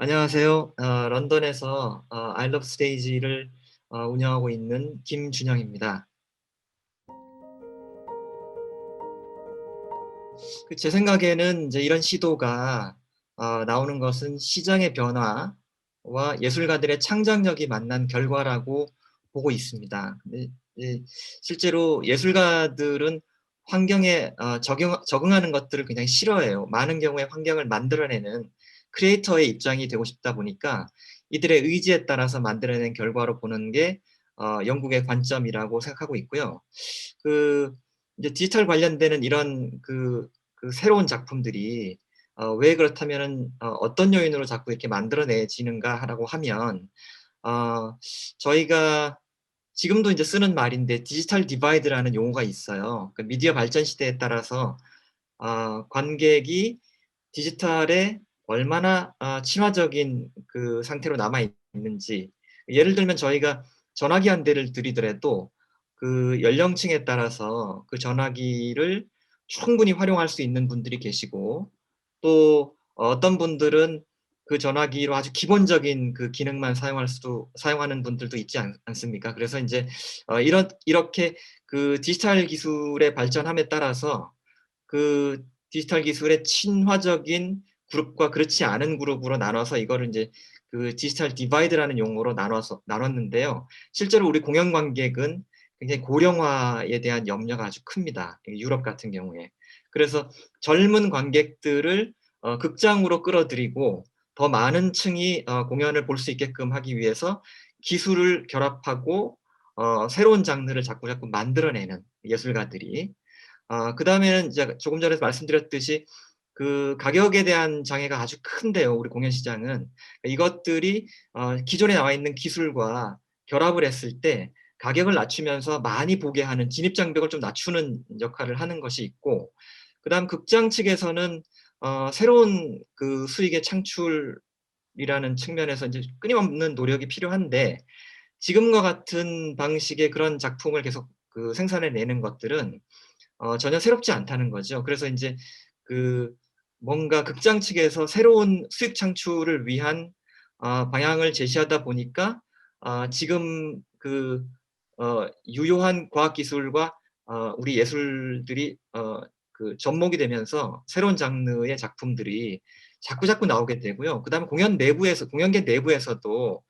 안녕하세요. 런던에서 I Love Stage를 운영하고 있는 김준영입니다. 제 생각에는 이제 이런 시도가 나오는 것은 시장의 변화와 예술가들의 창작력이 만난 결과라고 보고 있습니다. 근데 실제로 예술가들은 환경에 적응하는 것들을 굉장히 싫어해요. 많은 경우에 환경을 만들어내는 크리에이터의 입장이 되고 싶다 보니까 이들의 의지에 따라서 만들어낸 결과로 보는 게 영국의 관점이라고 생각하고 있고요. 그 이제 디지털 관련되는 이런 새로운 작품들이 왜 그렇다면은 어떤 요인으로 자꾸 이렇게 만들어내지는가라고 하면 저희가 지금도 인제 쓰는 말인데 디지털 디바이드라는 용어가 있어요. 그 미디어 발전 시대에 따라서 관객이 디지털에 얼마나 친화적인 그 상태로 남아 있는지, 예를 들면 저희가 전화기 한 대를 들이더라도 그 연령층에 따라서 그 전화기를 충분히 활용할 수 있는 분들이 계시고, 또 어떤 분들은 그 전화기로 아주 기본적인 그 기능만 사용하는 분들도 있지 않습니까? 그래서 인제 이렇게 그 디지털 기술의 발전함에 따라서 그 디지털 기술의 친화적인 그룹과 그렇지 않은 그룹으로 나눠서 이거를 인제 그 디지털 디바이드라는 용어로 나눴는데요. 실제로 우리 공연 관객은 굉장히 고령화에 대한 염려가 아주 큽니다, 유럽 같은 경우에. 그래서 젊은 관객들을 극장으로 끌어들이고 더 많은 층이 공연을 볼 수 있게끔 하기 위해서 기술을 결합하고 새로운 장르를 자꾸자꾸 만들어내는 예술가들이, 그다음에는 이제 조금 전에 말씀드렸듯이 그 가격에 대한 장애가 아주 큰데요, 우리 공연 시장은. 이것들이 기존에 나와 있는 기술과 결합을 했을 때 가격을 낮추면서 많이 보게 하는 진입 장벽을 좀 낮추는 역할을 하는 것이 있고, 그다음 극장 측에서는 새로운 그 수익의 창출이라는 측면에서 인제 끊임없는 노력이 필요한데, 지금과 같은 방식의 그런 작품을 계속 그 생산해 내는 것들은 전혀 새롭지 않다는 거죠. 그래서 인제 그 뭔가 극장 측에서 새로운 수익 창출을 위한 방향을 제시하다 보니까 지금 유효한 과학 기술과 우리 예술들이 접목이 되면서 새로운 장르의 작품들이 자꾸자꾸 나오게 되고요. 그다음에 공연계 내부에서도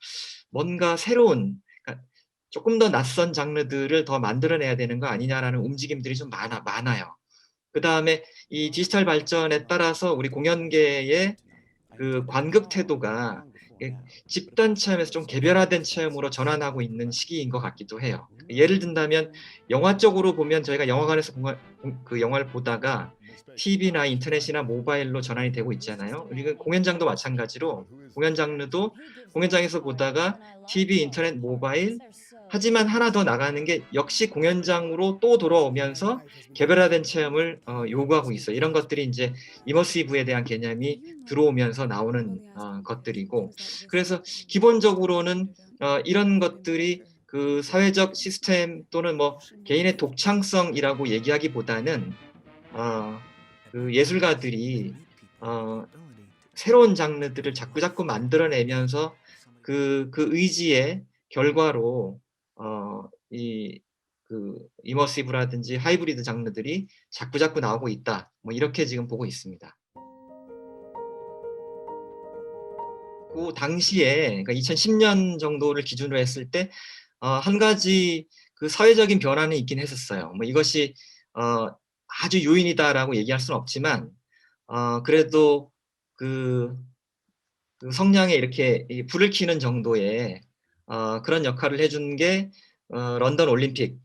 뭔가 새로운, 그러니까 '쪼끔 더 낯선 장르들을 더 만들어내야 되는 거 아니냐.'라는 움직임들이 좀 많아요. 그다음에 이 디지털 발전에 따라서 우리 공연계의 그 관객 태도가 집단 체험에서 좀 개별화된 체험으로 전환하고 있는 시기인 것 같기도 해요. 예를 든다면 영화 쪽으로 보면 저희가 영화관에서 그 영화를 보다가 TV나 인터넷이나 모바일로 전환이 되고 있잖아요. 그리고 공연장도 마찬가지로 공연 장르도 공연장에서 보다가 TV, 인터넷, 모바일, 하지만 하나 더 나가는 게 역시 공연장으로 또 돌아오면서 개별화된 체험을 요구하고 있어요. 이런 것들이 인제 이머시브에 대한 개념이 들어오면서 나오는 것들이고, 그래서 기본적으로는 이런 것들이 그 사회적 시스템 또는 뭐 개인의 독창성이라고 얘기하기보다는 어 그 예술가들이 어 새로운 장르들을 자꾸자꾸 만들어내면서 그 의지의 결과로 이 이머시브라든지 하이브리드 장르들이 자꾸자꾸 나오고 있다, 뭐 이렇게 지금 보고 있습니다. 고 당시에, 그러니까 2010년 정도를 기준으로 했을 때 한 가지 그 사회적인 변화는 있긴 했었어요. 뭐 이것이 어 '아주 요인이다.'라고 얘기할 수는 없지만 그래도 그 성량에 이렇게 이 불을 켜는 정도의 그런 역할을 해준 게 런던 올림픽이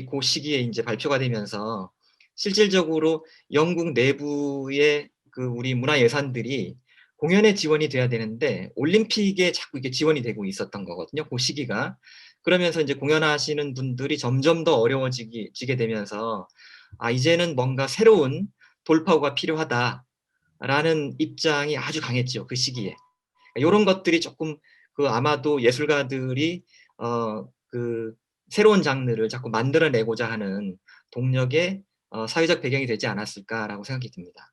고 시기에 인제 발표가 되면서 실질적으로 영국 내부의 그 우리 문화 예산들이 공연에 지원이 돼야 되는데 올림픽에 자꾸 이게 지원이 되고 있었던 거거든요, 고 시기가. 그러면서 인제 공연하시는 분들이 점점 더 지게 되면서 '아, 이제는 뭔가 새로운 돌파구가 필요하다.'라는 입장이 아주 강했죠, 그 시기에. 요런 것들이 쪼끔 아마도 예술가들이 그 새로운 장르를 자꾸 만들어 내고자 하는 동력의 사회적 배경이 되지 않았을까라고 생각이 듭니다.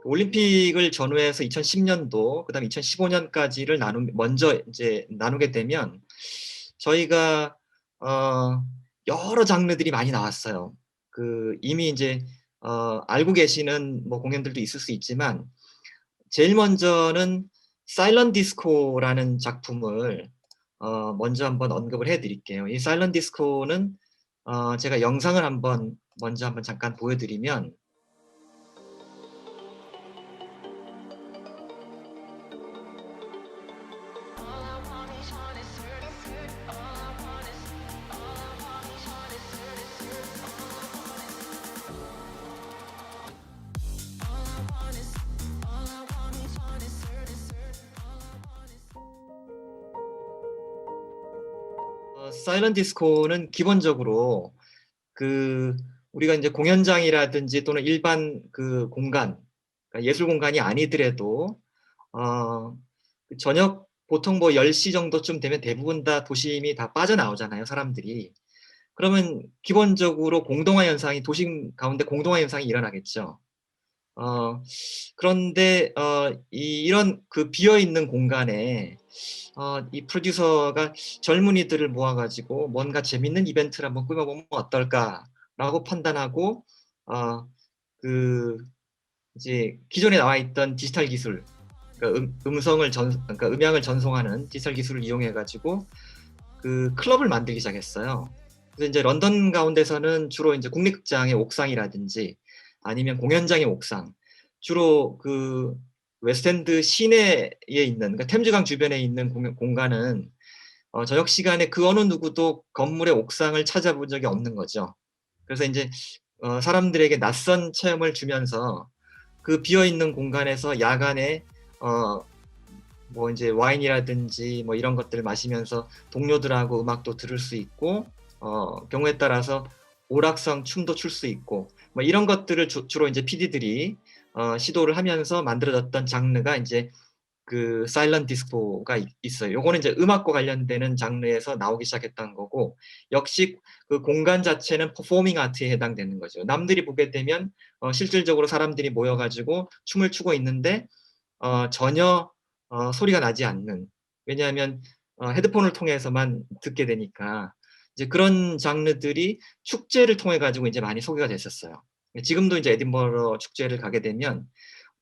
올림픽을 전후해서 2010년도, 그다음에 2015년까지를 먼저 이제 나누게 되면 저희가 여러 장르들이 많이 나왔어요. 이미 이제 알고 계시는 뭐 공연들도 있을 수 있지만 제일 먼저는 사일런트 디스코라는 작품을 먼저 한번 언급을 해 드릴게요. 이 사일런트 디스코는 제가 영상을 먼저 한번 잠깐 보여 드리면 사일런트 디스코는 기본적으로 우리가 이제 공연장이라든지 또는 일반 공간, 그러니까 예술 공간이 아니더라도 저녁 보통 뭐 10시 정도쯤 되면 대부분 다 도심이 다 빠져나오잖아요, 사람들이. 그러면 기본적으로 공동화 현상이 도심 가운데 공동화 현상이 일어나겠죠. 그런데 이런 비어 있는 공간에 이 프로듀서가 젊은이들을 모아 가지고 '뭔가 재밌는 이벤트를 한번 꾸며 보면 어떨까?'라고 판단하고 어 그 이제 기존에 나와 있던 디지털 기술, 그러니까 그러니까 음향을 전송하는 디지털 기술을 이용해 가지고 클럽을 만들기 시작했어요. 그래서 인제 런던 가운데서는 주로 인제 국립극장의 옥상이라든지 아니면 공연장의 옥상, 주로 웨스트엔드 시내에 있는, 그러니까 템즈강 주변에 있는 공간은 저녁 시간에 어느 누구도 건물의 옥상을 찾아본 적이 없는 거죠. 그래서 인제 사람들에게 낯선 체험을 주면서 비어 있는 공간에서 야간에 어 뭐 인제 와인이라든지 뭐 이런 것들을 마시면서 동료들하고 음악도 들을 수 있고 경우에 따라서 오락성 춤도 출 수 있고 뭐 이런 것들을 주로 인제 PD들이 시도를 하면서 만들어졌던 장르가 인제 사일런트 디스코가 있어요. 요거는 이제 음악과 관련되는 장르에서 나오기 시작했던 거고, 역시 공간 자체는 퍼포밍 아트에 해당되는 거죠. 남들이 보게 되면 실질적으로 사람들이 모여 가지고 춤을 추고 있는데 전혀 소리가 나지 않는, 왜냐하면 헤드폰을 통해서만 듣게 되니까 이제 그런 장르들이 축제를 통해 가지고 인제 많이 소개가 됐었어요. 지금도 이제 에딘버러 축제를 가게 되면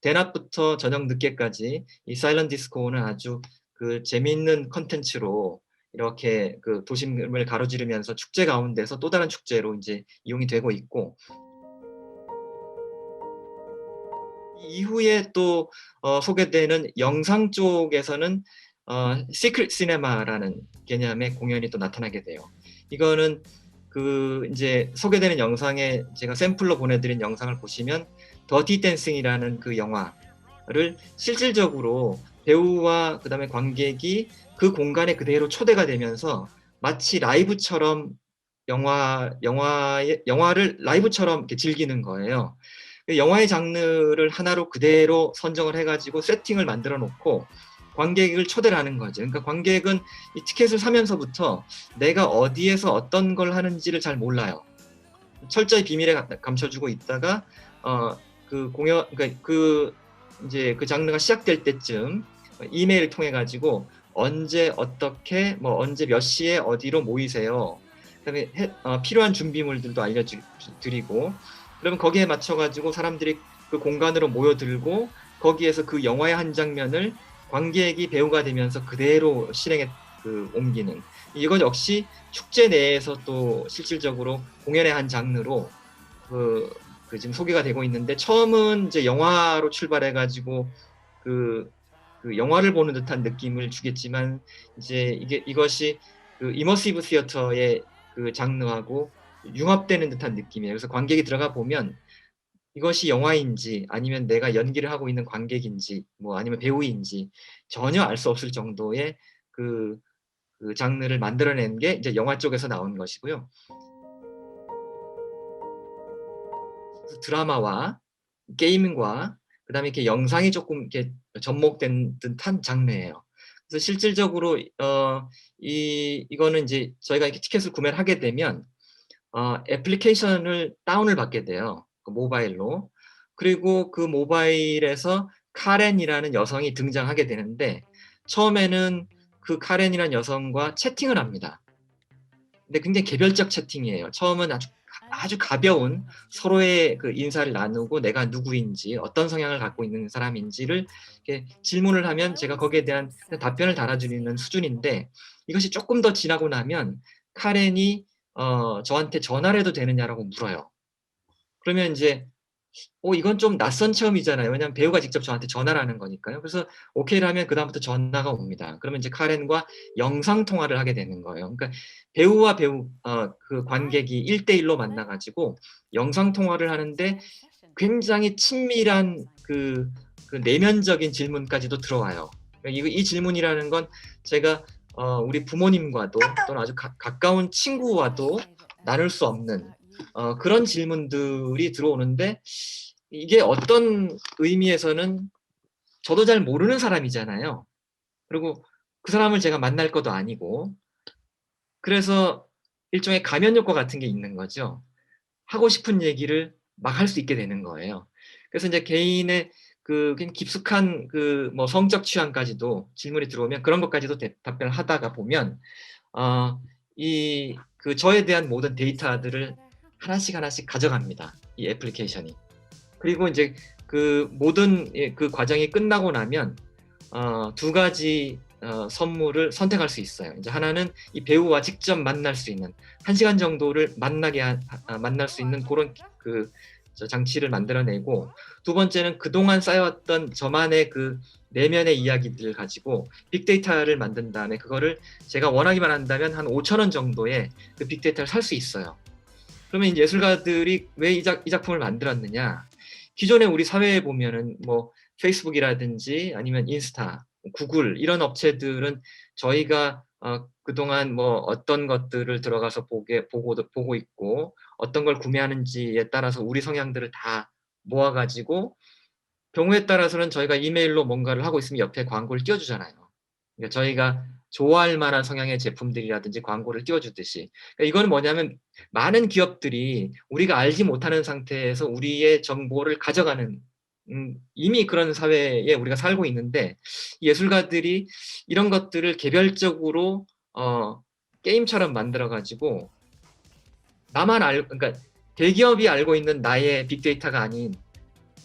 대낮부터 저녁 늦게까지 이 사일런트 디스코는 아주 재미있는 콘텐츠로 이렇게 도심을 가로지르면서 축제 가운데서 또 다른 축제로 인제 이용이 되고 있고, 이후에 또 소개되는 영상 쪽에서는 시크릿 시네마라는 개념의 공연이 또 나타나게 돼요. 이거는 인제 소개되는 영상에 제가 샘플로 보내 드린 영상을 보시면 더티 댄싱이라는 영화를 실질적으로 배우와 그다음에 관객이 공간에 그대로 초대가 되면서 마치 라이브처럼 영화를 라이브처럼 이렇게 즐기는 거예요. 영화의 장르를 하나로 그대로 선정을 해 가지고 세팅을 만들어 놓고 관객을 초대를 하는 거죠. 그러니까 관객은 이 티켓을 사면서부터 내가 어디에서 어떤 걸 하는지를 잘 몰라요. 철저히 비밀에 감춰 주고 있다가 공연, 그러니까 인제 장르가 시작될 때쯤 이메일을 통해 가지고 "언제 어떻게 뭐 언제 몇 시에 어디로 모이세요." 그다음에 필요한 준비물들도 드리고, 그러면 거기에 맞춰 가지고 사람들이 공간으로 모여들고 거기에서 영화의 한 장면을 관객이 배우가 되면서 그대로 실행에 옮기는, 이것 역시 축제 내에서 또 실질적으로 공연의 한 장르로 지금 소개가 되고 있는데, 처음은 이제 영화로 출발해 가지고 영화를 보는 듯한 느낌을 주겠지만 이제 이것이 이머시브 시어터의 장르하고 융합되는 듯한 느낌이에요. 그래서 관객이 들어가 보면 이것이 영화인지 아니면 내가 연기를 하고 있는 관객인지 뭐 아니면 배우인지 전혀 알 수 없을 정도의 그 장르를 만들어낸 게 이제 영화 쪽에서 나온 것이고요. 드라마와 게임과 그다음에 이렇게 영상이 쪼끔 이렇게 접목된 듯한 장르예요. 그래서 실질적으로 이거는 인제 저희가 이렇게 티켓을 구매를 하게 되면 애플리케이션을 다운을 받게 돼요, 모바일로. 그리고 그 모바일에서 카렌이라는 여성이 등장하게 되는데 처음에는 그 카렌이라는 여성과 채팅을 합니다. 근데 굉장히 개별적 채팅이에요. 처음은 아주 가벼운 서로의 그 인사를 나누고 내가 누구인지 어떤 성향을 갖고 있는 사람인지를 이렇게 질문을 하면 제가 거기에 대한 답변을 달아주는 수준인데 이것이 조금 더 지나고 나면 카렌이 저한테 전화를 해도 되느냐라고 물어요. 그러면 인제 이건 좀 낯선 체험이잖아요. 왜냐하면 배우가 직접 저한테 전화를 하는 거니까요. 그래서 오케이를 하면 그다음부터 전화가 옵니다. 그러면 이제 카렌과 영상 통화를 하게 되는 거예요. 그러니까 배우와 배우 그 관객이 1대1로 만나 가지고 영상 통화를 하는데 굉장히 친밀한 그 내면적인 질문까지도 들어와요. 그러니까 이 질문이라는 건 제가 우리 부모님과도 또는 아주 가까운 친구와도 나눌 수 없는 그런 질문들이 들어오는데 이게 어떤 의미에서는 저도 잘 모르는 사람이잖아요. 그리고 그 사람을 제가 만날 것도 아니고 그래서 일종의 가면 효과 같은 게 있는 거죠. 하고 싶은 얘기를 막 할 수 있게 되는 거예요. 그래서 인제 개인의 그 굉장히 깊숙한 그 뭐 성적 취향까지도 질문이 들어오면 그런 것까지도 답변을 하다가 보면 이 그 저에 대한 모든 데이터들을 하나씩 하나씩 가져갑니다, 이 애플리케이션이. 그리고 인제 그 모든 그 과정이 끝나고 나면 두 가지 선물을 선택할 수 있어요. 인제 하나는 이 배우와 직접 만날 수 있는 1 시간 정도를 만날 수 있는 고런 그 장치를 만들어 내고 두 번째는 그동안 쌓여왔던 저만의 그 내면의 이야기들을 가지고 빅데이터를 만든 다음에 그거를 제가 원하기만 한다면 한 5,000원 정도의 그 빅데이터를 살 수 있어요. 그러면 인제 예술가들이 왜 이 작품을 만들었느냐. 기존에 우리 사회에 보면은 뭐 페이스북이라든지 아니면 인스타, 구글 이런 업체들은 저희가 그동안 뭐 어떤 것들을 들어가서 보고 있고 어떤 걸 구매하는지에 따라서 우리 성향들을 다 모아 가지고 경우에 따라서는 저희가 이메일로 뭔가를 하고 있으면 옆에 광고를 띄워 주잖아요. 그러니까 저희가 좋아할 만한 성향의 제품들이라든지 광고를 띄워 주듯이. 그러니까 이거는 뭐냐면 많은 기업들이 우리가 알지 못하는 상태에서 우리의 정보를 가져가는 이미 그런 사회에 우리가 살고 있는데 예술가들이 이런 것들을 개별적으로 게임처럼 만들어 가지고 그러니까 대기업이 알고 있는 나의 빅데이터가 아닌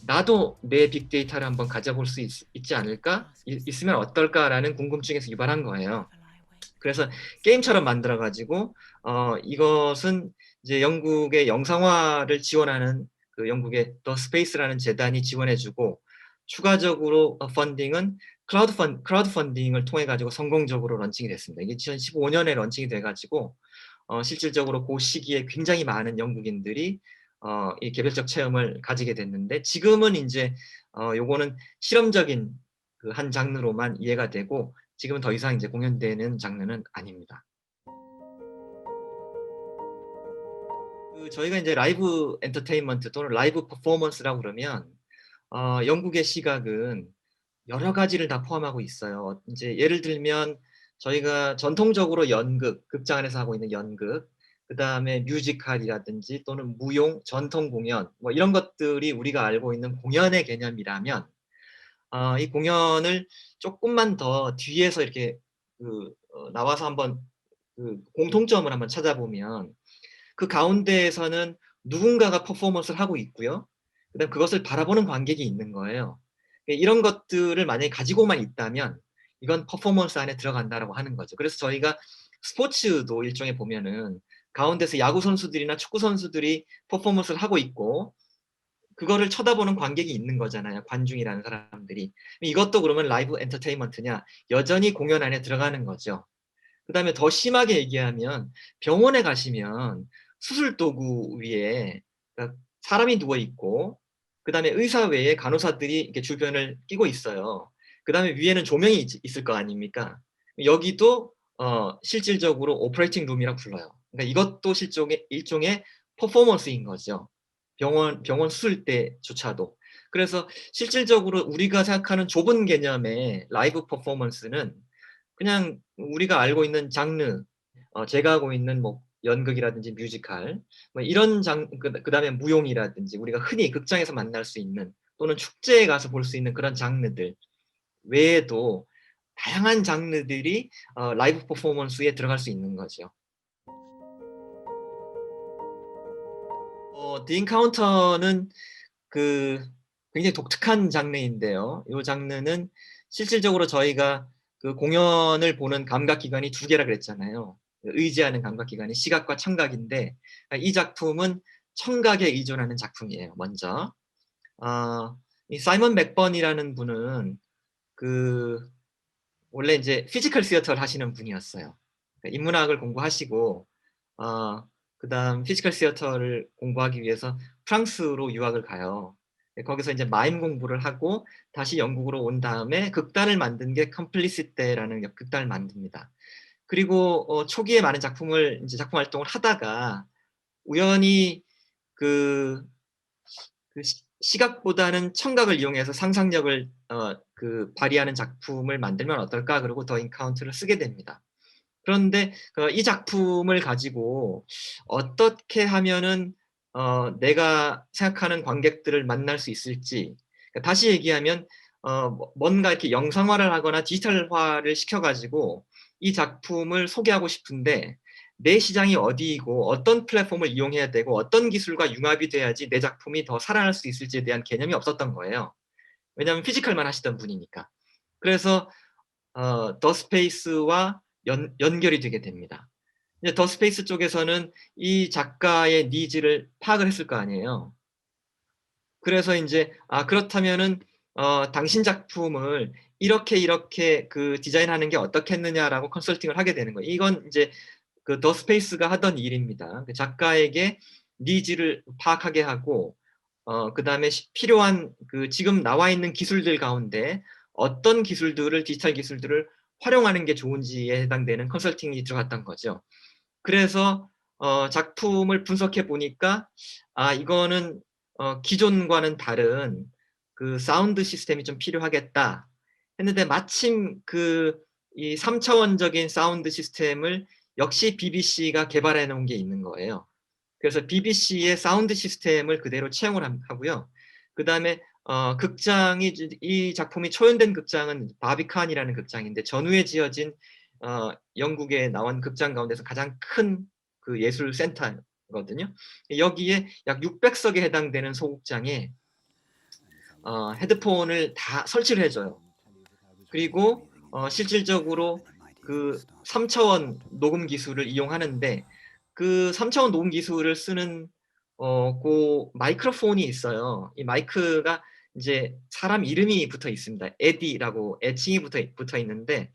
'나도 내 빅데이터를 한번 가져볼 수 있지 않을까? 있으면 어떨까?'라는 궁금증에서 유발한 거예요. 그래서 게임처럼 만들어 가지고 이것은 이제 영국의 영상화를 지원하는 그 영국의 더 스페이스라는 재단이 지원해 주고 추가적으로 펀딩은 크라우드 펀딩을 통해 가지고 성공적으로 런칭이 됐습니다. 이게 2015 년에 런칭이 돼 가지고 실질적으로 고 시기에 굉장히 많은 영국인들이 이 개별적 체험을 가지게 됐는데 지금은 인제 요거는 실험적인 그 한 장르로만 이해가 되고 지금은 더 이상 이제 공연되는 장르는 아닙니다. 저희가 인제 라이브 엔터테인먼트 또는 라이브 퍼포먼스라고 그러면 영국의 시각은 여러 가지를 다 포함하고 있어요. 인제 예를 들면 저희가 전통적으로 연극, 극장 안에서 하고 있는 연극, 그다음에 뮤지컬이라든지 또는 무용, 전통 공연 뭐 이런 것들이 우리가 알고 있는 공연의 개념이라면 이 공연을 쪼끔만 더 뒤에서 이렇게 나와서 한번 그 공통점을 한번 찾아보면 그 가운데에서는 누군가가 퍼포먼스를 하고 있고요. 그다음에 그것을 바라보는 관객이 있는 거예요. 이런 것들을 만약에 가지고만 있다면 '이건 퍼포먼스 안에 들어간다.'라고 하는 거죠. 그래서 저희가 스포츠도 일종의 보면은 가운데서 야구 선수들이나 축구 선수들이 퍼포먼스를 하고 있고 그거를 쳐다보는 관객이 있는 거잖아요, 관중이라는 사람들이. 이것도 그러면 라이브 엔터테인먼트냐? 여전히 공연 안에 들어가는 거죠. 그다음에 더 심하게 얘기하면 병원에 가시면 수술 도구 위에 그러니까 사람이 누워 있고 그다음에 의사 외에 간호사들이 이렇게 주변을 끼고 있어요. 그다음에 위에는 조명이 있을 거 아닙니까? 여기도 실질적으로 오퍼레이팅 룸이라고 불러요. 그러니까 이것도 일종의 퍼포먼스인 거죠. 병원 수술 때조차도. 그래서 실질적으로 우리가 생각하는 좁은 개념의 라이브 퍼포먼스는 그냥 우리가 알고 있는 장르 제가 하고 있는 뭐 연극이라든지 뮤지컬, 뭐 이런 그다음에 무용이라든지 우리가 흔히 극장에서 만날 수 있는 또는 축제에 가서 볼 수 있는 그런 장르들 외에도 다양한 장르들이 라이브 퍼포먼스에 들어갈 수 있는 거죠. The Encounter는 그 굉장히 독특한 장르인데요. 이 장르는 실질적으로 저희가 그 공연을 보는 감각기관이 두 개라 그랬잖아요. 의지하는 감각기관이 시각과 청각인데, 이 작품은 청각에 의존하는 작품이에요. 먼저 이 사이먼 맥번이라는 분은 그 원래 이제 피지컬 시어터를 하시는 분이었어요. 그러니까 인문학을 공부하시고 그다음 피지컬 시어터를 공부하기 위해서 프랑스로 유학을 가요. 거기서 이제 마임 공부를 하고 다시 영국으로 온 다음에 극단을 만든 게 컴플리시테라는 극단을 만듭니다. 그리고 초기에 많은 작품을 이제 작품 활동을 하다가 우연히 그 시각보다는 청각을 이용해서 상상력을 발휘하는 작품을 만들면 어떨까? 그러고 더 인카운트를 쓰게 됩니다. 그런데 이 작품을 가지고 어떻게 하면은 내가 생각하는 관객들을 만날 수 있을지, 그러니까 다시 얘기하면 뭔가 이렇게 영상화를 하거나 디지털화를 시켜 가지고 이 작품을 소개하고 싶은데 내 시장이 어디이고 어떤 플랫폼을 이용해야 되고 어떤 기술과 융합이 돼야지 내 작품이 더 살아날 수 있을지에 대한 개념이 없었던 거예요. 왜냐하면 피지컬만 하시던 분이니까. 그래서 더 스페이스와 연결이 되게 됩니다. 이제 더 스페이스 쪽에서는 이 작가의 니즈를 파악을 했을 거 아니에요. 그래서 인제 그렇다면은 당신 작품을 이렇게 그 디자인하는 게 어떻겠느냐라고 컨설팅을 하게 되는 거예요. 이건 인제 그 더 스페이스가 하던 일입니다. 그 작가에게 니즈를 파악하게 하고 그다음에 필요한 그 지금 나와 있는 기술들 가운데 어떤 기술들을 디지털 기술들을 활용하는 게 좋은지에 해당되는 컨설팅이 들어갔던 거죠. 그래서 작품을 분석해 보니까 이거는 기존과는 다른 그 사운드 시스템이 좀 필요하겠다 했는데 마침 이 3차원적인 사운드 시스템을 역시 BBC가 개발해 놓은 게 있는 거예요. 그래서 BBC의 사운드 시스템을 그대로 채용을 하고요. 그다음에 극장이 이 작품이 초연된 극장은 바비칸이라는 극장인데 전후에 지어진 영국에 나온 극장 가운데서 가장 큰 그 예술 센터거든요. 여기에 약 600석에 해당되는 소극장에 헤드폰을 다 설치를 해 줘요. 그리고 실질적으로 그 3차원 녹음 기술을 이용하는데 그 3차원 녹음 기술을 쓰는 마이크로폰이 있어요. 이 마이크가 이제 사람 이름이 붙어 있습니다. 에디라고 애칭이 붙어 있는데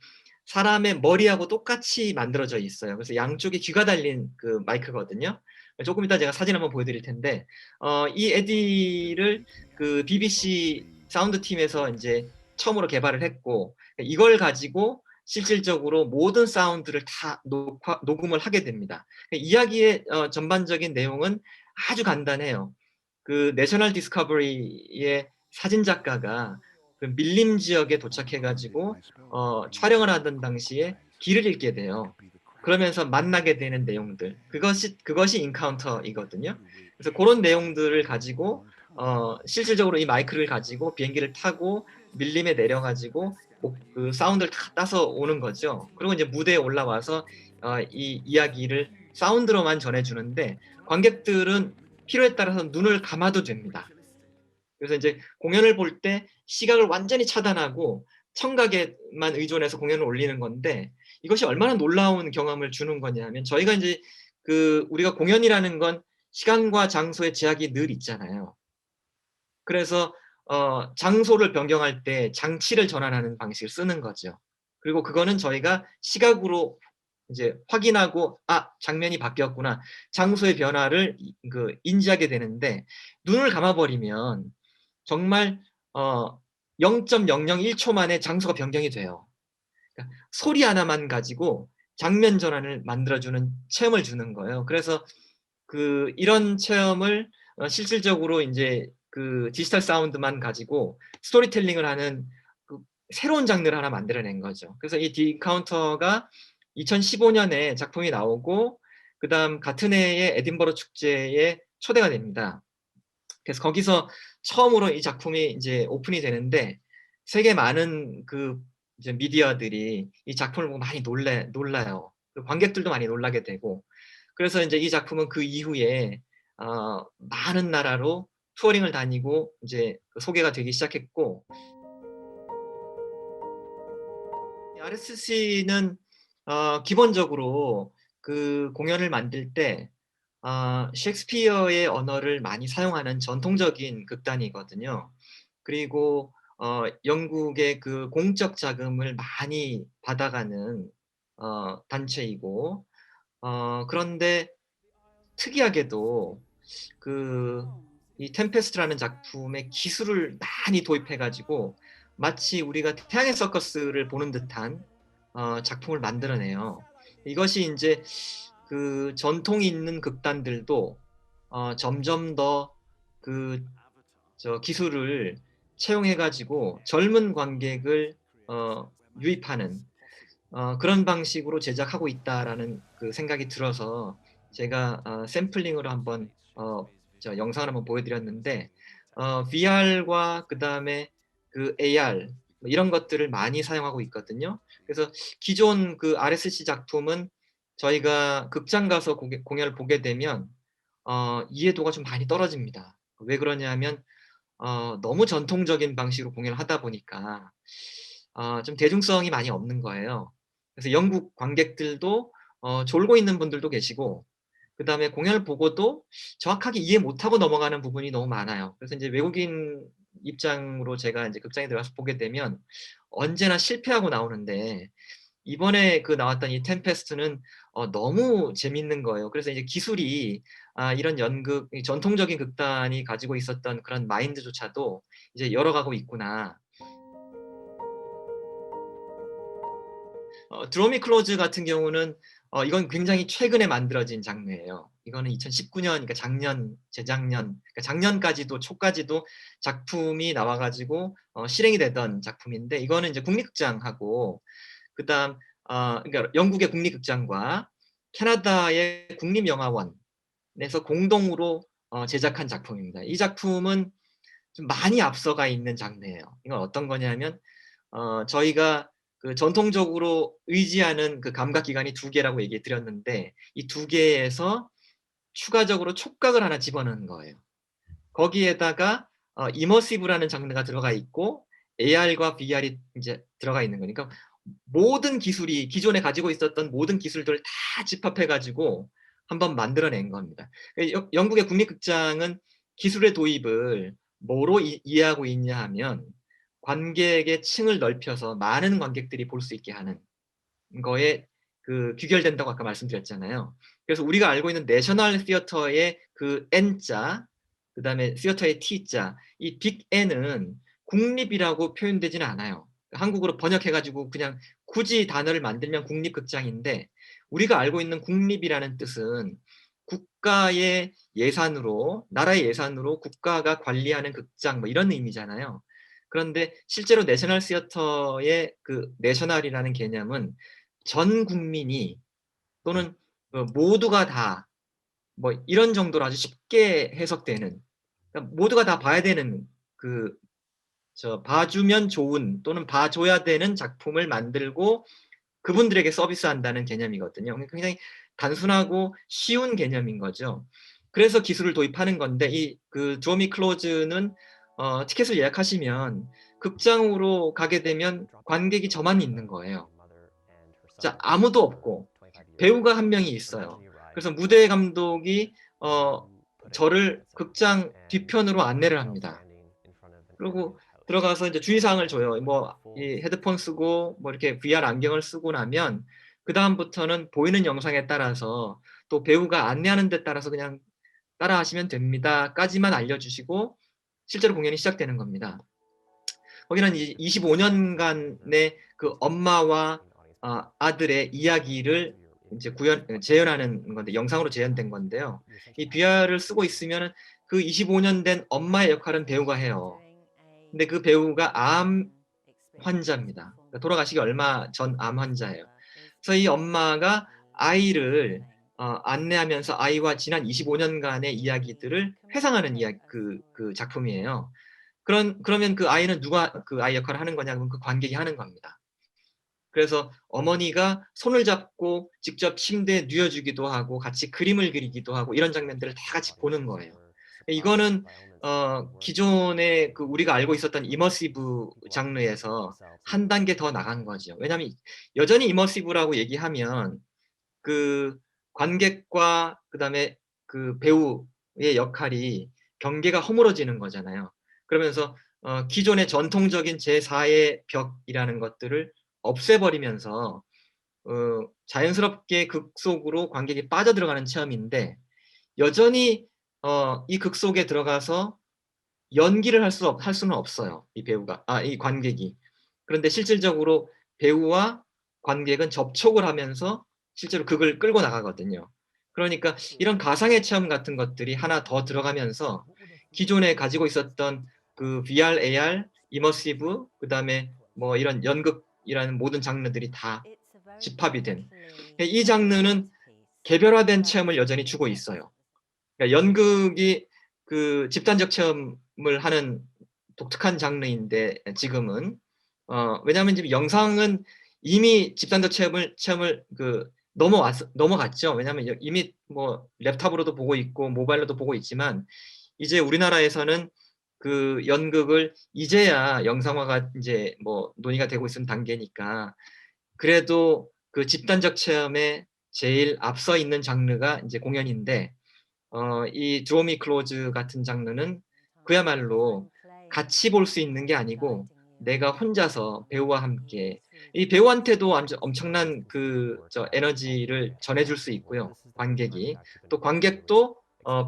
사람의 머리하고 똑같이 만들어져 있어요. 그래서 양쪽에 귀가 달린 그 마이크거든요. 조금 이따 제가 사진 한번 보여드릴 텐데 이 에디를 그 BBC 사운드 팀에서 인제 처음으로 개발을 했고 이걸 가지고 실질적으로 모든 사운드를 다 녹음을 하게 됩니다. 이야기의 전반적인 내용은 아주 간단해요. 그 내셔널 디스커버리의 사진 작가가 그 밀림 지역에 도착해 가지고 촬영을 하던 당시에 길을 잃게 돼요. 그러면서 만나게 되는 내용들. 그것이 인카운터이거든요. 그래서 고런 내용들을 가지고 실질적으로 이 마이크를 가지고 비행기를 타고 밀림에 내려 가지고 그 사운드를 다 따서 오는 거죠. 그리고 이제 무대에 올라와서 이 이야기를 사운드로만 전해 주는데 관객들은 필요에 따라서 눈을 감아도 됩니다. 그래서 인제 공연을 볼 때 시각을 완전히 차단하고 청각에만 의존해서 공연을 올리는 건데 이것이 얼마나 놀라운 경험을 주는 거냐면 저희가 인제 우리가 공연이라는 건 시간과 장소의 제약이 늘 있잖아요. 그래서 장소를 변경할 때 장치를 전환하는 방식을 쓰는 거죠. 그리고 그거는 저희가 시각으로 이제 확인하고 '아 장면이 바뀌었구나.' 장소의 변화를 인지하게 되는데 눈을 감아 버리면 정말 0.001초 만에 장소가 변경이 돼요. 그러니까 소리 하나만 가지고 장면 전환을 만들어 주는 체험을 주는 거예요. 그래서 이런 체험을 실질적으로 인제 그 디지털 사운드만 가지고 스토리텔링을 하는 그 새로운 장르를 하나 만들어 낸 거죠. 그래서 이 디 카운터가 2015년에 작품이 나오고 그다음 같은 해에 에딘버러 축제에 초대가 됩니다. 그래서 거기서 처음으로 이 작품이 이제 오픈이 되는데 세계 많은 그 이제 미디어들이 이 작품을 보고 많이 놀라요. 그 관객들도 많이 놀라게 되고 그래서 인제 이 작품은 그 이후에 많은 나라로 투어링을 다니고 이제 그 소개가 되기 시작했고 이 RSC는 기본적으로 그 공연을 만들 때 셰익스피어의 언어를 많이 사용하는 전통적인 극단이거든요. 그리고 영국의 그 공적 자금을 많이 받아가는 단체이고 그런데 특이하게도 그 이 템페스트라는 작품의 기술을 많이 도입해 가지고 마치 우리가 태양의 서커스를 보는 듯한 작품을 만들어내요. 이것이 인제 그 전통이 있는 극단들도 점점 더 그 기술을 채용해 가지고 젊은 관객을 유입하는 그런 방식으로 제작하고 있다라는 그 생각이 들어서 제가 샘플링으로 한번 영상을 한번 보여 드렸는데 VR과 그다음에 그 AR 뭐 이런 것들을 많이 사용하고 있거든요. 그래서 기존 그 RSC 작품은 저희가 극장 가서 공연을 보게 되면 이해도가 좀 많이 떨어집니다. 왜 그러냐면 너무 전통적인 방식으로 공연을 하다 보니까 좀 대중성이 많이 없는 거예요. 그래서 영국 관객들도 졸고 있는 분들도 계시고 그다음에 공연을 보고도 정확하게 이해 못하고 넘어가는 부분이 너무 많아요. 그래서 인제 외국인 입장으로 제가 인제 극장에 들어가서 보게 되면 언제나 실패하고 나오는데 이번에 그 나왔던 이 템페스트는 너무 재밌는 거예요. 그래서 이제 기술이 이런 연극 이 전통적인 극단이 가지고 있었던 그런 마인드조차도 이제 열어가고 있구나. 드로우 미 클로즈 같은 경우는 이건 굉장히 최근에 만들어진 장르예요. 이거는 2019년 그러니까 작년, 재작년 그러니까 작년까지도 초까지도 작품이 나와 가지고 실행이 되던 작품인데 이거는 이제 국립극장하고 그다음 그러니까 영국의 국립극장과 캐나다의 국립영화원에서 공동으로 제작한 작품입니다. 이 작품은 좀 많이 앞서가 있는 장르예요. 이건 어떤 거냐면 저희가 그 전통적으로 의지하는 그 감각 기관이 두 개라고 얘기해 드렸는데 이 두 개에서 추가적으로 촉각을 하나 집어넣은 거예요. 거기에다가 이머시브라는 장르가 들어가 있고 AR과 VR이 인제 들어가 있는 거니까 모든 기술이 기존에 가지고 있었던 모든 기술들을 다 집합해 가지고 한번 만들어낸 겁니다. 영국의 국립극장은 기술의 도입을 뭐로 이해하고 있냐 하면 관객의 층을 넓혀서 많은 관객들이 볼 수 있게 하는 거에 그 귀결된다고 아까 말씀드렸잖아요. 그래서 우리가 알고 있는 내셔널 시어터의 그 N자 그다음에 시어터의 T자 이 빅 N은 국립이라고 표현되지는 않아요. 한국어로 번역해 가지고 그냥 굳이 단어를 만들면 국립극장인데 우리가 알고 있는 국립이라는 뜻은 국가의 예산으로 나라의 예산으로 국가가 관리하는 극장 뭐 이런 의미잖아요. 그런데 실제로 내셔널 시어터의 그 내셔널이라는 개념은 전 국민이 또는 모두가 다 뭐 이런 정도로 아주 쉽게 해석되는 그러니까 모두가 다 봐야 되는 그 봐 주면 좋은 또는 봐 줘야 되는 작품을 만들고 그분들에게 서비스한다는 개념이거든요. 그러니까 굉장히 단순하고 쉬운 개념인 거죠. 그래서 기술을 도입하는 건데 이 그 드로우 미 클로즈는 티켓을 예약하시면 극장으로 가게 되면 관객이 저만 있는 거예요. 진짜 아무도 없고 배우가 한 명이 있어요. 그래서 무대 감독이 저를 극장 뒤편으로 안내를 합니다. 그러고 들어가서 이제 주의사항을 줘요. 뭐 이 헤드폰 쓰고 뭐 이렇게 VR 안경을 쓰고 나면 그다음부터는 보이는 영상에 따라서 또 배우가 안내하는 데 따라서 그냥 따라하시면 됩니다.까지만 알려주시고 실제로 공연이 시작되는 겁니다. 거기는 이 25 년간의 그 엄마와 아들의 이야기를 인제 재현하는 건데 영상으로 재현된 건데요. 이 VR을 쓰고 있으면은 그 25년 된 엄마의 역할은 배우가 해요. 근데 그 배우가 암 환자입니다. 그러니까 돌아가시기 얼마 전 암 환자예요. 그래서 이 엄마가 아이를 안내하면서 아이와 지난 25년간의 이야기들을 회상하는 그 작품이에요. 그러면 그 아이는 누가 그 아이 역할을 하는 거냐? 그러면 그 관객이 하는 겁니다. 그래서 어머니가 손을 잡고 직접 침대에 누워주기도 하고 같이 그림을 그리기도 하고 이런 장면들을 다 같이 보는 거예요. 이거는 기존에 그 우리가 알고 있었던 이머시브 장르에서 한 단계 더 나간 거죠. 왜냐하면 여전히 이머시브라고 얘기하면 그 관객과 그다음에 그 배우의 역할이 경계가 허물어지는 거잖아요. 그러면서 기존의 전통적인 제4의 벽이라는 것들을 없애버리면서 자연스럽게 극 속으로 관객이 빠져들어가는 체험인데 여전히 이 극 속에 들어가서 연기를 할 수는 없어요. 이 관객이. 그런데 실질적으로 배우와 관객은 접촉을 하면서 실제로 극을 끌고 나가거든요. 그러니까 이런 가상의 체험 같은 것들이 하나 더 들어가면서 기존에 가지고 있었던 그 VR, AR, 이머시브, 그다음에 뭐 이런 연극이라는 모든 장르들이 다 집합이 된. 이 장르는 개별화된 체험을 여전히 주고 있어요. 그러니까 연극이 그 집단적 체험을 하는 독특한 장르인데 지금은 왜냐하면 지금 영상은 이미 집단적 체험을 그 넘어갔죠. 왜냐하면 이미 뭐 랩탑으로도 보고 있고 모바일로도 보고 있지만 이제 우리나라에서는 그 연극을 이제야 영상화가 이제 뭐 논의가 되고 있는 단계니까 그래도 그 집단적 체험에 제일 앞서 있는 장르가 이제 공연인데 이 드로우 미 클로즈 같은 장르는 그야말로 같이 볼 수 있는 게 아니고 내가 혼자서 배우와 함께 이 배우한테도 엄청난 에너지를 전해줄 수 있고요. 관객이. 또 관객도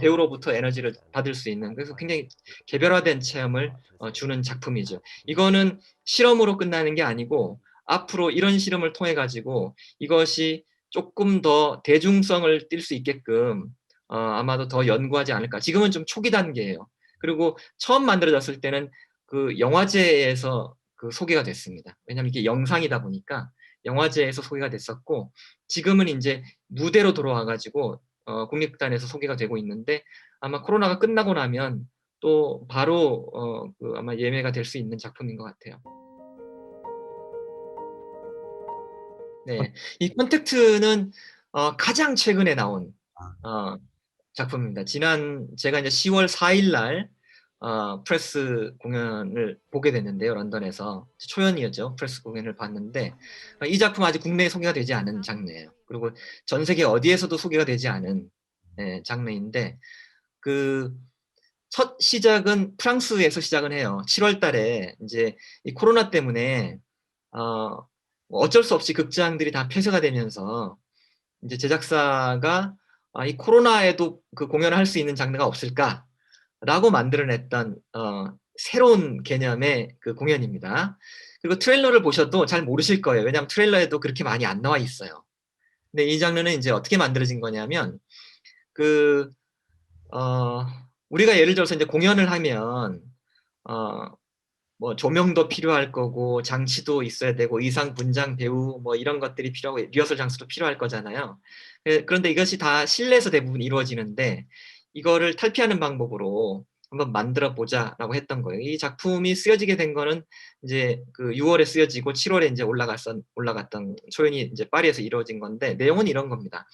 배우로부터 에너지를 받을 수 있는 그래서 굉장히 개별화된 체험을 주는 작품이죠. 이거는 실험으로 끝나는 게 아니고 앞으로 이런 실험을 통해 가지고 이것이 조금 더 대중성을 띌 수 있게끔 아마도 더 연구하지 않을까. 지금은 좀 초기 단계예요. 그리고 처음 만들어졌을 때는 그 영화제에서 그 소개가 됐습니다. 왜냐하면 이게 영상이다 보니까 영화제에서 소개가 됐었고 지금은 이제 무대로 돌아와 가지고 국립극단에서 소개가 되고 있는데 아마 코로나가 끝나고 나면 또 바로 아마 예매가 될 수 있는 작품인 것 같아요. 네. 이 컨택트는 가장 최근에 나온 아 어 작품입니다. 제가 이제 10월 4일 날 프레스 공연을 보게 됐는데요, 런던에서. 초연이었죠. 프레스 공연을 봤는데 이 작품 아직 국내에 소개가 되지 않은 장르예요. 그리고 전 세계 어디에서도 소개가 되지 않은 장르인데 그 첫 시작은 프랑스에서 시작은 해요. 7월 달에 인제 이 코로나 때문에 어 어쩔 수 없이 극장들이 다 폐쇄가 되면서 인제 제작사가 '이 코로나에도 그 공연을 할 수 있는 장르가 없을까?'라고 만들어냈던 새로운 개념의 그 공연입니다. 그리고 트레일러를 보셔도 잘 모르실 거예요. 왜냐하면 트레일러에도 그렇게 많이 안 나와 있어요. 근데 이 장르는 인제 어떻게 만들어진 거냐면 그 어 우리가 예를 들어서 인제 공연을 하면 어 뭐 조명도 필요할 거고 장치도 있어야 되고 의상, 분장, 배우 뭐 이런 것들이 필요하고 리허설 장소도 필요할 거잖아요. 그런데 이것이 다 실내에서 대부분 이루어지는데 이거를 탈피하는 방법으로 '한번 만들어 보자.'라고 했던 거예요. 이 작품이 쓰여지게 된 거는 인제 그 6 월에 쓰여지고 7 월에 인제 올라갔던 초연이 인제 파리에서 이루어진 건데 내용은 이런 겁니다.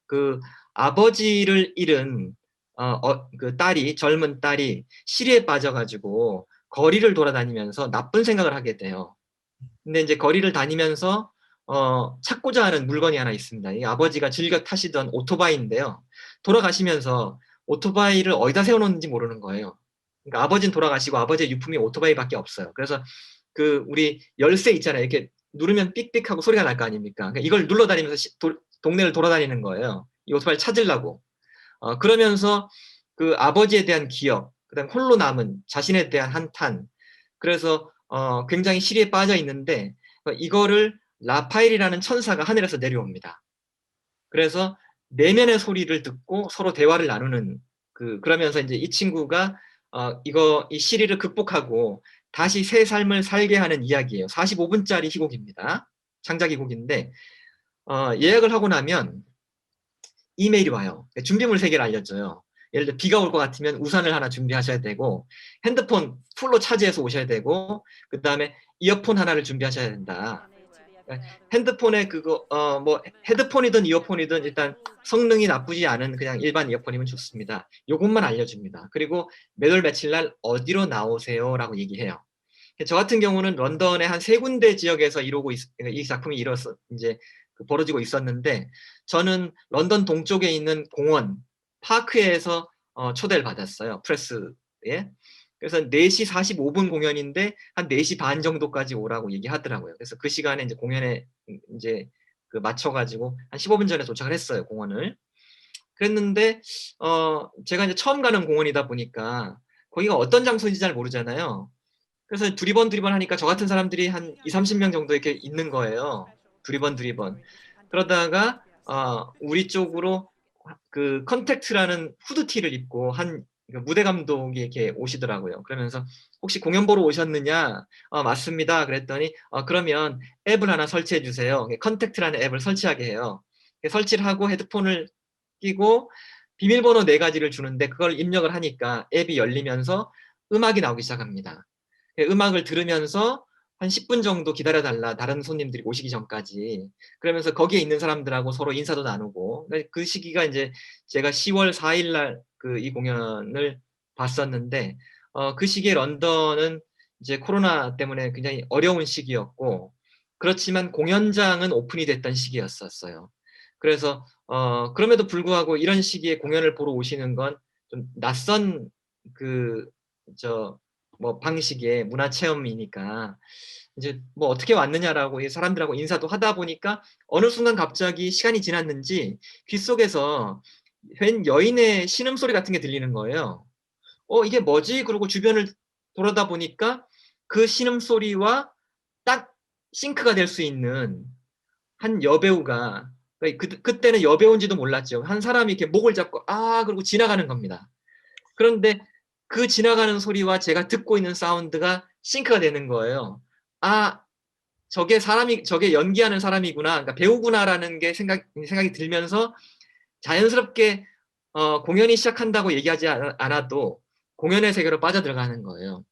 그 아버지를 잃은 젊은 딸이 시리에 빠져 가지고 거리를 돌아다니면서 나쁜 생각을 하게 돼요. 근데 인제 거리를 다니면서 찾고자 하는 물건이 하나 있습니다. 이 아버지가 즐겨 타시던 오토바이인데요. 돌아가시면서 오토바이를 어디다 세워 놓는지 모르는 거예요. 그러니까 아버지는 돌아가시고 아버지의 유품이 오토바이밖에 없어요. 그래서 그 우리 열쇠 있잖아요. 이렇게 누르면 삑삑하고 소리가 날 거 아닙니까? 그러니까 이걸 눌러 다니면서 동네를 돌아다니는 거예요, 이 오토바이를 찾으려고. 그러면서 그 아버지에 대한 기억, 그다음에 홀로 남은 자신에 대한 한탄, 그래서 굉장히 시리에 빠져 있는데 이거를 라파엘이라는 천사가 하늘에서 내려옵니다. 그래서 내면의 소리를 듣고 서로 대화를 나누는 그러면서 인제 이 친구가 이 시리를 극복하고 다시 새 삶을 살게 하는 이야기예요. 45 분짜리 희곡입니다. 창작의 곡인데 예약을 하고 나면 이메일이 와요. 준비물 3개를 알려줘요. 예를 들어 비가 올 것 같으면 우산을 하나 준비하셔야 되고, 핸드폰 풀로 차지해서 오셔야 되고, 그 다음에 이어폰 하나를 준비하셔야 된다. 핸드폰에 그거 뭐 헤드폰이든 이어폰이든 일단 성능이 나쁘지 않은 그냥 일반 이어폰이면 좋습니다. 요것만 알려줍니다. 그리고 몇 월 며칠 날 어디로 나오세요라고 얘기해요. 저 같은 경우는 런던의 한 3군데 지역에서 이 작품이 이제 벌어지고 있었는데, 저는 런던 동쪽에 있는 공원 파크에서 초대를 받았어요. 프레스에. 그래서 4시 45분 공연인데 한 4시 반 정도까지 오라고 얘기하더라고요. 그래서 그 시간에 이제 공연에 이제 맞춰가지고 한 15분 전에 도착을 했어요, 공원을. 그랬는데 제가 이제 처음 가는 공원이다 보니까 거기가 어떤 장소인지 잘 모르잖아요. 그래서 두리번 하니까 저 같은 사람들이 한 20-30명 정도 이렇게 있는 거예요. 두리번. 그러다가 우리 쪽으로 그 컨택트라는 후드티를 입고 한 무대 감독이 이렇게 오시더라고요. 그러면서 혹시 공연 보러 오셨느냐? 맞습니다. 그랬더니 그러면 앱을 하나 설치해 주세요. 컨택트라는 앱을 설치하게 해요. 설치를 하고 헤드폰을 끼고 비밀번호 4가지를 주는데 그걸 입력을 하니까 앱이 열리면서 음악이 나오기 시작합니다. 음악을 들으면서 한 10분 정도 기다려달라, 다른 손님들이 오시기 전까지. 그러면서 거기에 있는 사람들하고 서로 인사도 나누고. 그 시기가 이제 제가 10월 4일 날 이 공연을 봤었는데, 그 시기에 런던은 이제 코로나 때문에 굉장히 어려운 시기였고, 그렇지만 공연장은 오픈이 됐던 시기였었어요. 그래서 그럼에도 불구하고 이런 시기에 공연을 보러 오시는 건 좀 낯선 뭐 방식의 문화 체험이니까 이제 뭐 어떻게 왔느냐라고 이 사람들하고 인사도 하다 보니까 어느 순간 갑자기 시간이 지났는지 귓속에서 웬 여인의 신음소리 같은 게 들리는 거예요. 이게 뭐지? 그러고 주변을 돌아다 보니까 그 신음소리와 딱 싱크가 될 수 있는 한 여배우가, 그때는 여배우인지도 몰랐죠. 한 사람이 이렇게 목을 잡고 그러고 지나가는 겁니다. 그런데 그 지나가는 소리와 제가 듣고 있는 사운드가 싱크가 되는 거예요. 저게 연기하는 사람이구나, 그러니까 배우구나라는 게 생각이 들면서 자연스럽게 공연이 시작한다고 얘기하지 않아도 공연의 세계로 빠져들어가는 거예요.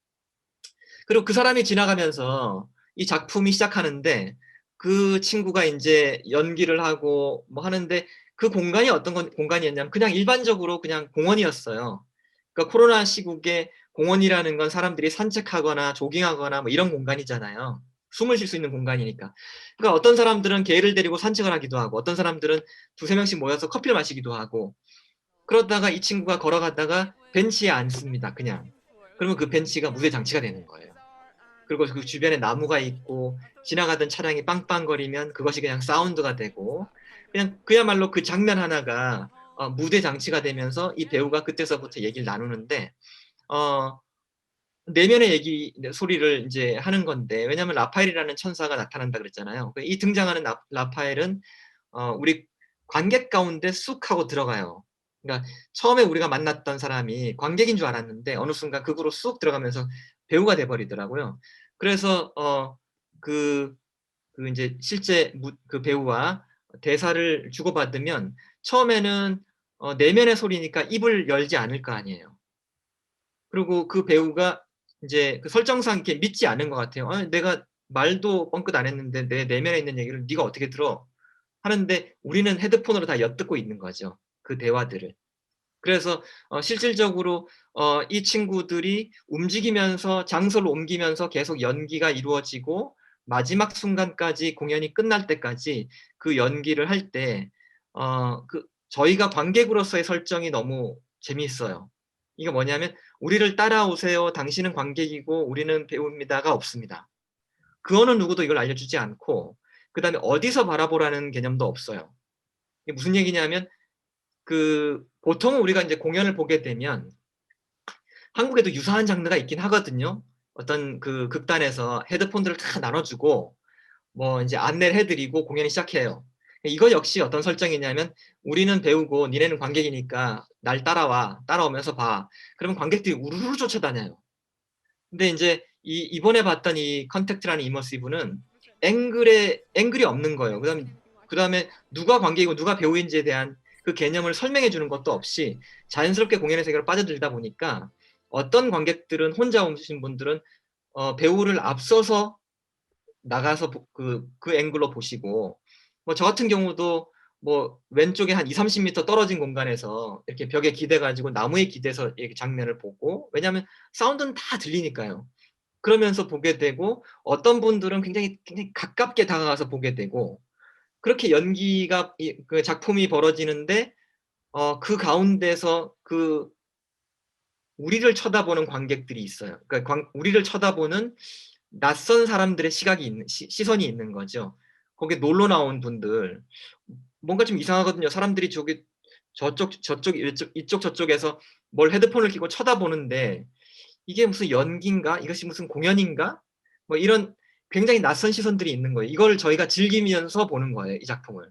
그리고 그 사람이 지나가면서 이 작품이 시작하는데 그 친구가 이제 연기를 하고 뭐 하는데 그 공간이 어떤 공간이었냐면 그냥 일반적으로 그냥 공원이었어요. 그러니까 코로나 시국에 공원이라는 건 사람들이 산책하거나 조깅하거나 뭐 이런 공간이잖아요. 숨을 쉴 수 있는 공간이니까. 그러니까 어떤 사람들은 개를 데리고 산책을 하기도 하고 어떤 사람들은 2-3명씩 모여서 커피를 마시기도 하고, 그러다가 이 친구가 걸어가다가 벤치에 앉습니다. 그냥. 그러면 그 벤치가 무대 장치가 되는 거예요. 그리고 그 주변에 나무가 있고 지나가던 차량이 빵빵거리면 그것이 그냥 사운드가 되고, 그냥 그야말로 그 장면 하나가 무대 장치가 되면서 이 배우가 그때서부터 얘기를 나누는데 내면의 소리를 이제 하는 건데, 왜냐하면 라파엘이라는 천사가 나타난다 그랬잖아요. 이 등장하는 라파엘은 우리 관객 가운데 쑥 하고 들어가요. 그러니까 처음에 우리가 만났던 사람이 관객인 줄 알았는데 어느 순간 극으로 쑥 들어가면서 배우가 돼버리더라고요. 그래서 이제 실제 그 배우와 대사를 주고받으면 처음에는 내면의 소리니까 입을 열지 않을 거 아니에요. 그리고 그 배우가 이제 그 설정상 이렇게 믿지 않는 것 같아요. 내가 말도 뻥끗 안 했는데 내 내면에 있는 얘기를 네가 어떻게 들어? 하는데 우리는 헤드폰으로 다 엿듣고 있는 거죠, 그 대화들을. 그래서 실질적으로 이 친구들이 움직이면서 장소를 옮기면서 계속 연기가 이루어지고 마지막 순간까지, 공연이 끝날 때까지 그 연기를 할 때 저희가 관객으로서의 설정이 너무 재미있어요. 이게 뭐냐면 "우리를 따라오세요. 당신은 관객이고 우리는 배우입니다."가 없습니다. 그 어느 누구도 이걸 알려주지 않고, 그다음에 어디서 바라보라는 개념도 없어요. 이게 무슨 얘기냐면 보통은 우리가 이제 공연을 보게 되면 한국에도 유사한 장르가 있긴 하거든요. 어떤 그 극단에서 헤드폰들을 다 나눠주고 뭐 이제 안내를 해드리고 공연이 시작해요. 이거 역시 어떤 설정이냐면 우리는 배우고 니네는 관객이니까 날 따라와. 따라오면서 봐. 그러면 관객들이 우르르 쫓아다녀요. 근데 이제 이번에 봤던 이 컨택트라는 이머시브는 앵글이 없는 거예요. 그다음에 누가 관객이고 누가 배우인지에 대한 그 개념을 설명해 주는 것도 없이 자연스럽게 공연의 세계로 빠져들다 보니까 어떤 관객들은 혼자 오신 분들은 배우를 앞서서 나가서 그 앵글로 보시고 뭐 저 같은 경우도 뭐 왼쪽에 한 20-30m 떨어진 공간에서 이렇게 벽에 기대 가지고 나무에 기대서 이렇게 장면을 보고 왜냐하면 사운드는 다 들리니까요. 그러면서 보게 되고 어떤 분들은 굉장히 가깝게 다가가서 보게 되고 그렇게 연기가 그 작품이 벌어지는데 그 가운데서 우리를 쳐다보는 관객들이 있어요. 그러니까 우리를 쳐다보는 낯선 사람들의 시선이 있는 거죠. 거기에 놀러 나온 분들 뭔가 좀 이상하거든요. 사람들이 저쪽 이쪽 저쪽에서 뭘 헤드폰을 끼고 쳐다보는데 이게 무슨 연기인가? 이것이 무슨 공연인가? 뭐 이런 굉장히 낯선 시선들이 있는 거예요. 이걸 저희가 즐기면서 보는 거예요, 이 작품을.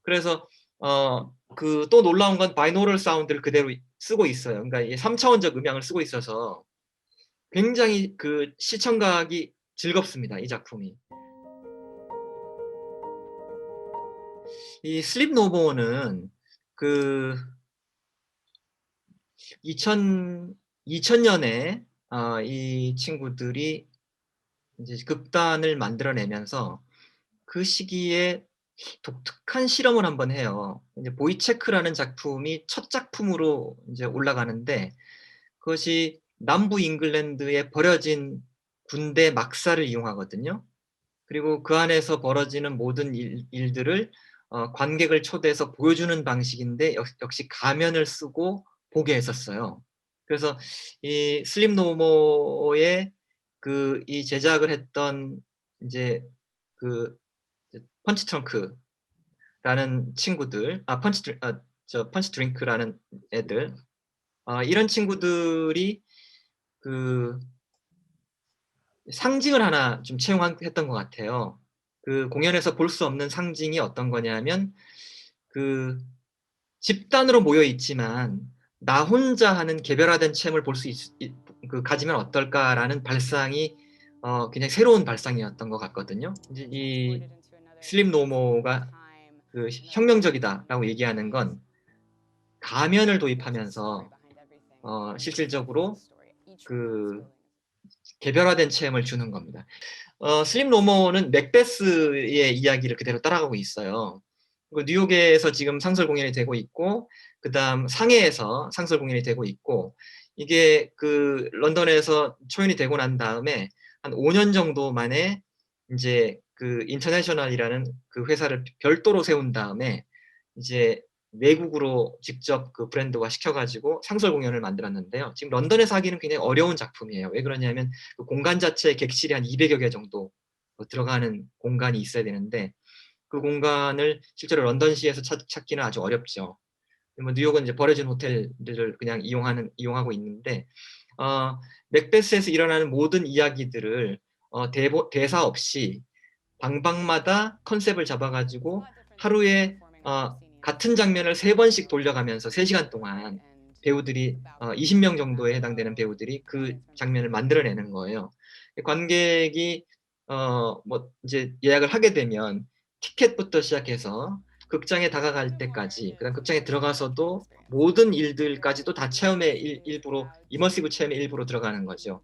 그래서 또 놀라운 건 바이노럴 사운드를 그대로 쓰고 있어요. 그러니까 이 3차원적 음향을 쓰고 있어서 굉장히 그 시청각이 즐겁습니다, 이 작품이. 이 슬립 노모는 그 2000년에 이 친구들이 이제 극단을 만들어내면서 그 시기에 독특한 실험을 한번 해요. 이제 보이체크라는 작품이 첫 작품으로 이제 올라가는데 그것이 남부 잉글랜드에 버려진 군대 막사를 이용하거든요. 그리고 그 안에서 벌어지는 모든 일들을 관객을 초대해서 보여주는 방식인데 역시 가면을 쓰고 보게 했었어요. 그래서 이 슬립 노모의 이 제작을 했던 이제 그 펀치 트렁크라는 친구들, 펀치 드링크라는 애들, 이런 친구들이 그 상징을 하나 좀 채용했던 것 같아요. 그 공연에서 볼 수 없는 상징이 어떤 거냐면 그 집단으로 모여 있지만 나 혼자 하는 개별화된 체험을 볼 수 가지면 어떨까라는 발상이 굉장히 새로운 발상이었던 것 같거든요. 이제 이 슬립 노모가 그 혁명적이다라고 얘기하는 건 가면을 도입하면서 실질적으로 그 개별화된 체험을 주는 겁니다. 슬립 노모는 맥베스의 이야기를 그대로 따라가고 있어요. 뉴욕에서 지금 상설 공연이 되고 있고 그다음 상해에서 상설 공연이 되고 있고 이게 그 런던에서 초연이 되고 난 다음에 한 5년 정도 만에 이제 그 인터내셔널이라는 그 회사를 별도로 세운 다음에 이제 외국으로 직접 그 브랜드화 시켜가지고 상설 공연을 만들었는데요. 지금 런던에서 하기는 굉장히 어려운 작품이에요. 왜 그러냐면 그 공간 자체에 객실이 한 200여 개 정도 들어가는 공간이 있어야 되는데 그 공간을 실제로 런던시에서 찾기는 아주 어렵죠. 뭐 뉴욕은 이제 버려진 호텔들을 그냥 이용하고 있는데 맥베스에서 일어나는 모든 이야기들을 대사 없이 방방마다 컨셉을 잡아가지고 하루에 같은 장면을 3번씩 돌려가면서 3시간 동안 배우들이 20명 정도에 해당되는 배우들이 그 장면을 만들어내는 거예요. 관객이 뭐 이제 예약을 하게 되면 티켓부터 시작해서 극장에 다가갈 때까지 그다음 극장에 들어가서도 모든 일들까지도 다 체험의 일부로 이머시브 체험의 일부로 들어가는 거죠.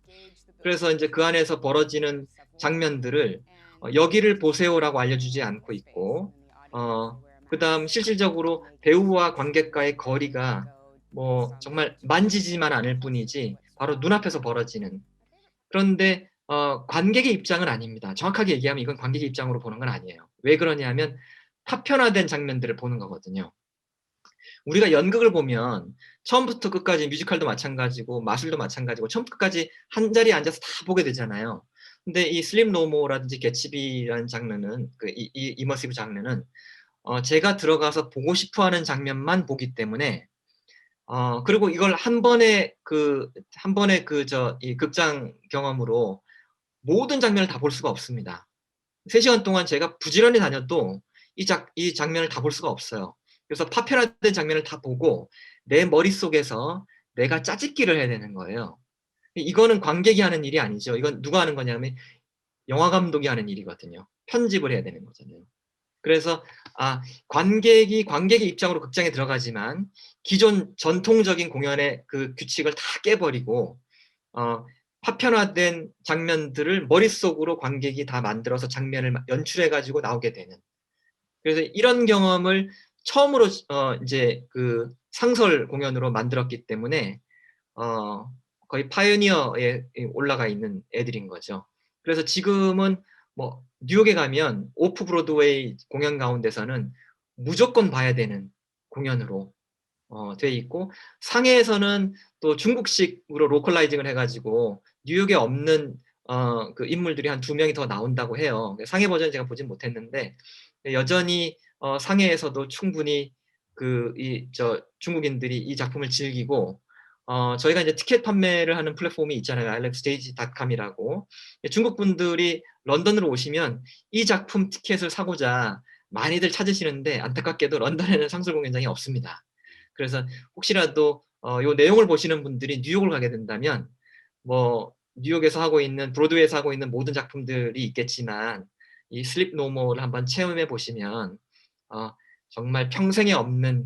그래서 이제 그 안에서 벌어지는 장면들을 여기를 보세요라고 알려주지 않고 있고 그다음 실질적으로 배우와 관객과의 거리가 뭐 정말 만지지만 않을 뿐이지 바로 눈앞에서 벌어지는 그런데 관객의 입장은 아닙니다. 정확하게 얘기하면 이건 관객의 입장으로 보는 건 아니에요. 왜 그러냐면 파편화된 장면들을 보는 거거든요. 우리가 연극을 보면 처음부터 끝까지 뮤지컬도 마찬가지고 마술도 마찬가지고 처음부터 끝까지 한 자리에 앉아서 다 보게 되잖아요. 근데 이 슬립 노모라든지 개츠비라는 장르는 이 이머시브 장르는 제가 들어가서 보고 싶어하는 장면만 보기 때문에 그리고 이걸 이 극장 경험으로 모든 장면을 다 볼 수가 없습니다. 3시간 동안 제가 부지런히 다녀도 이 장면을 다 볼 수가 없어요. 그래서 파편화된 장면을 다 보고 내 머릿속에서 내가 짜집기를 해야 되는 거예요. 이거는 관객이 하는 일이 아니죠. 이건 누가 하는 거냐면 영화 감독이 하는 일이거든요. 편집을 해야 되는 거잖아요. 그래서 관객의 입장으로 극장에 들어가지만 기존 전통적인 공연의 그 규칙을 다 깨버리고 파편화된 장면들을 머릿속으로 관객이 다 만들어서 장면을 연출해 가지고 나오게 되는. 그래서 이런 경험을 처음으로 이제 그 상설 공연으로 만들었기 때문에 어 거의 파이오니어에 올라가 있는 애들인 거죠. 그래서 지금은 뭐 뉴욕에 가면 오프 브로드웨이 공연 가운데서는 무조건 봐야 되는 공연으로 돼 있고, 상해에서는 또 중국식으로 로컬라이징을 해 가지고 뉴욕에 없는 그 인물들이 한 2 명이 더 나온다고 해요. 상해 버전 제가 보진 못했는데 여전히 상해에서도 충분히 중국인들이 이 작품을 즐기고, 저희가 이제 티켓 판매를 하는 플랫폼이 있잖아요. ilovestage.com이라고. 중국 분들이 런던으로 오시면 이 작품 티켓을 사고자 많이들 찾으시는데 안타깝게도 런던에는 상설 공연장이 없습니다. 그래서 혹시라도 요 내용을 보시는 분들이 뉴욕을 가게 된다면 뭐 뉴욕에서 하고 있는 브로드웨이에서 하고 있는 모든 작품들이 있겠지만 이 슬립 노모를 한번 체험해 보시면 어 정말 평생에 없는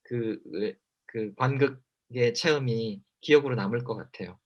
그 관극의 체험이 기억으로 남을 것 같아요.